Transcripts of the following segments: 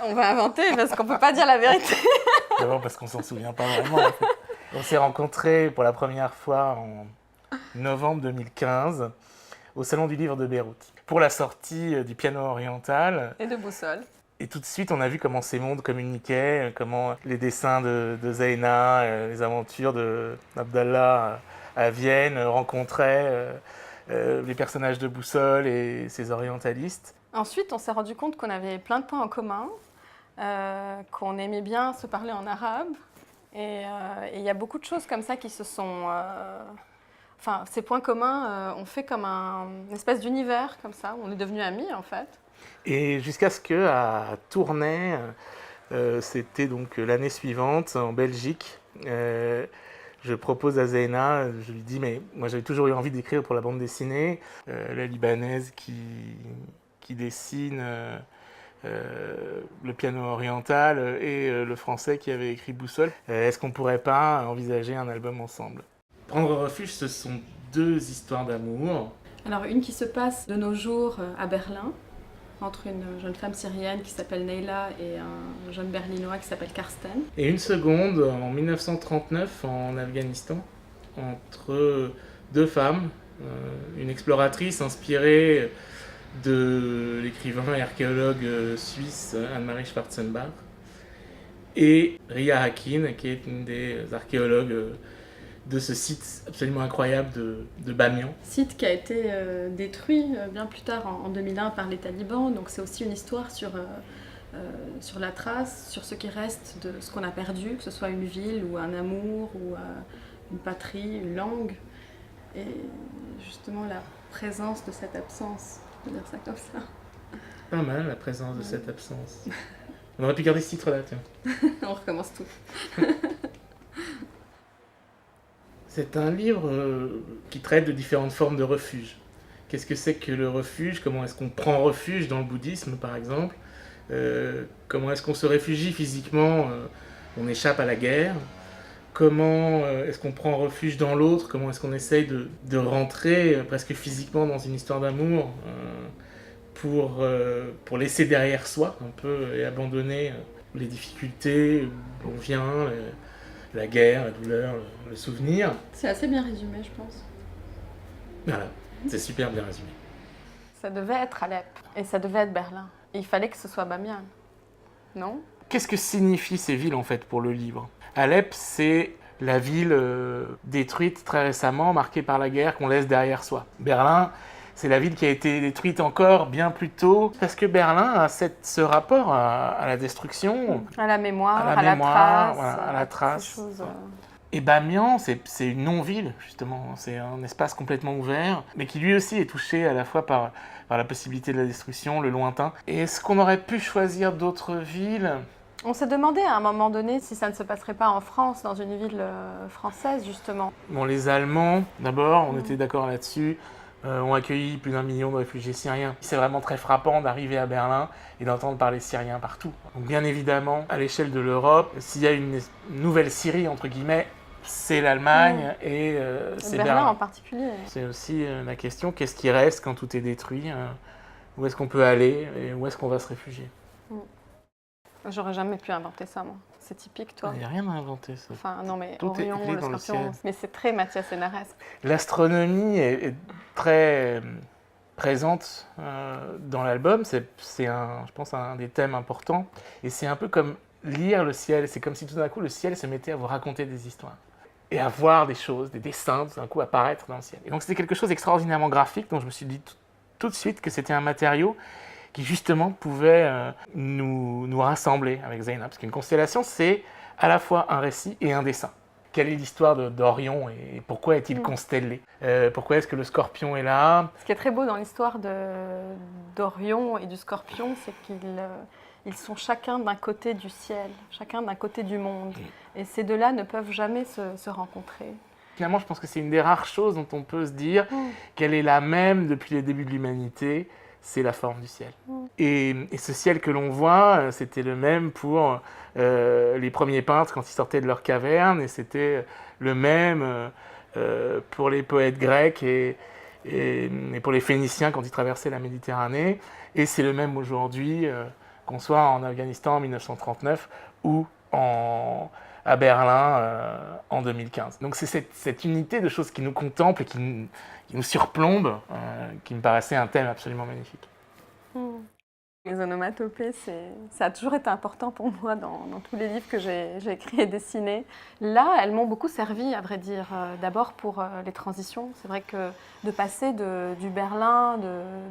On va inventer parce qu'on peut pas dire la vérité. D'abord parce qu'on s'en souvient pas vraiment. En fait. On s'est rencontrés pour la première fois en novembre 2015 au Salon du Livre de Beyrouth pour la sortie du Piano oriental. Et de boussole. Et tout de suite, on a vu comment ces mondes communiquaient, comment les dessins de Zeyna, les aventures d'Abdallah à Vienne rencontraient les personnages de Boussole et ces orientalistes. Ensuite, on s'est rendu compte qu'on avait plein de points en commun, qu'on aimait bien se parler en arabe. Et il y a beaucoup de choses comme ça qui se sont... Enfin, ces points communs ont fait comme une espèce d'univers comme ça, où on est devenus amis en fait. Et jusqu'à ce qu'à Tournai, c'était donc l'année suivante en Belgique, je propose à Zeyna, je lui dis mais moi j'avais toujours eu envie d'écrire pour la bande dessinée, la libanaise qui dessine le piano oriental et le français qui avait écrit Boussole. Est-ce qu'on pourrait pas envisager un album ensemble? Prendre refuge, ce sont deux histoires d'amour. Alors une qui se passe de nos jours à Berlin, entre une jeune femme syrienne qui s'appelle Neila et un jeune berlinois qui s'appelle Karsten. Et une seconde en 1939 en Afghanistan, entre deux femmes, une exploratrice inspirée de l'écrivain et archéologue suisse Anne-Marie Schwarzenbach et Ria Hakin, qui est une des archéologues de ce site absolument incroyable de Bamiyan. Site qui a été détruit bien plus tard en 2001 par les talibans, donc c'est aussi une histoire sur la trace, sur ce qui reste de ce qu'on a perdu, que ce soit une ville ou un amour ou une patrie, une langue, et justement la présence de cette absence, on peut dire ça comme ça. Pas mal la présence de cette absence. On aurait pu garder ce titre-là, tiens. On recommence tout. C'est un livre qui traite de différentes formes de refuge. Qu'est-ce que c'est que le refuge? Comment est-ce qu'on prend refuge dans le bouddhisme, par exemple? Comment est-ce qu'on se réfugie physiquement? On échappe à la guerre. Comment est-ce qu'on prend refuge dans l'autre? Comment est-ce qu'on essaye de rentrer presque physiquement dans une histoire d'amour pour laisser derrière soi un peu et abandonner les difficultés où on vient, la guerre, la douleur, le souvenir. C'est assez bien résumé, je pense. Voilà, c'est super bien résumé. Ça devait être Alep et ça devait être Berlin. Et il fallait que ce soit Bamiyan, non? Qu'est-ce que signifient ces villes en fait pour le livre? Alep, c'est la ville détruite très récemment, marquée par la guerre, qu'on laisse derrière soi. Berlin, c'est la ville qui a été détruite encore bien plus tôt, parce que Berlin a ce rapport à la destruction, À la mémoire, à la mémoire, voilà, à la toutes trace. ces choses, Et Bamiyan, c'est une non-ville, justement. C'est un espace complètement ouvert, mais qui lui aussi est touché à la fois par la possibilité de la destruction, le lointain. Et est-ce qu'on aurait pu choisir d'autres villes? On s'est demandé à un moment donné si ça ne se passerait pas en France, dans une ville française, justement. Bon, les Allemands, d'abord, on était d'accord là-dessus, ont accueilli plus d'1 million de réfugiés syriens. C'est vraiment très frappant d'arriver à Berlin et d'entendre parler syrien partout. Donc bien évidemment, à l'échelle de l'Europe, s'il y a une nouvelle Syrie, entre guillemets, c'est l'Allemagne et c'est Berlin. En particulier. C'est aussi la question, qu'est-ce qui reste quand tout est détruit? Où est-ce qu'on peut aller et où est-ce qu'on va se réfugier? J'aurais jamais pu inventer ça, moi. C'est typique, toi. Il n'y a rien à inventer, ça. Enfin, non, mais Tout est Orion, écrit le dans le scorpion, ciel. mais c'est très Mathias Hénarès. L'astronomie est très présente dans l'album. C'est je pense, un des thèmes importants. Et c'est un peu comme lire le ciel. C'est comme si tout d'un coup, le ciel se mettait à vous raconter des histoires. Et à voir des choses, des dessins, tout d'un coup, apparaître dans le ciel. Et donc, c'était quelque chose d'extraordinairement graphique, dont je me suis dit tout de suite que c'était un matériau qui, justement, pouvait nous rassembler avec Zeyna. Parce qu'une constellation, c'est à la fois un récit et un dessin. Quelle est l'histoire d'Orion et pourquoi est-il constellé? Pourquoi est-ce que le scorpion est là? Ce qui est très beau dans l'histoire d'Orion et du scorpion, c'est qu'ils sont chacun d'un côté du ciel, chacun d'un côté du monde. Et ces deux-là ne peuvent jamais se rencontrer. Finalement, je pense que c'est une des rares choses dont on peut se dire qu'elle est la même depuis les débuts de l'humanité, c'est la forme du ciel. Et ce ciel que l'on voit, c'était le même pour les premiers peintres quand ils sortaient de leur caverne, et c'était le même pour les poètes grecs et pour les Phéniciens quand ils traversaient la Méditerranée, et c'est le même aujourd'hui qu'on soit en Afghanistan en 1939 ou à Berlin en 2015. Donc c'est cette unité de choses qui nous contemplent et qui nous surplombe, qui me paraissait un thème absolument magnifique. Les onomatopées, ça a toujours été important pour moi dans tous les livres que j'ai écrits et dessinés. Là, elles m'ont beaucoup servi, à vrai dire. D'abord pour les transitions. C'est vrai que de passer du Berlin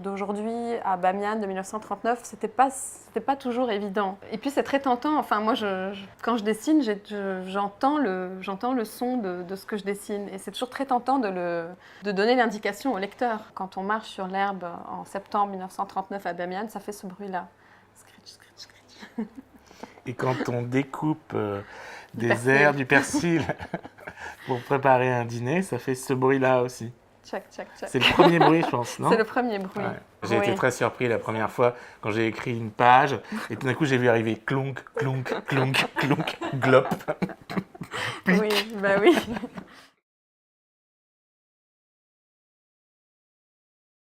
d'aujourd'hui à Bamiyan de 1939, c'était pas toujours évident. Et puis c'est très tentant. Enfin, moi, quand je dessine, j'entends le son de ce que je dessine. Et c'est toujours très tentant de donner l'indication au lecteur. Quand on marche sur l'herbe en septembre 1939 à Bamiyan, ça fait ce bruit-là. Scritch, scritch, scritch. Et quand on découpe des airs du persil pour préparer un dîner, ça fait ce bruit-là aussi. Tchac, tchac, tchac. C'est le premier bruit, je pense, non? C'est le premier bruit. Ouais. J'ai été très surpris la première fois quand j'ai écrit une page et tout d'un coup j'ai vu arriver clonk, clonk, clonk, clonk, glop. Oui, bah oui.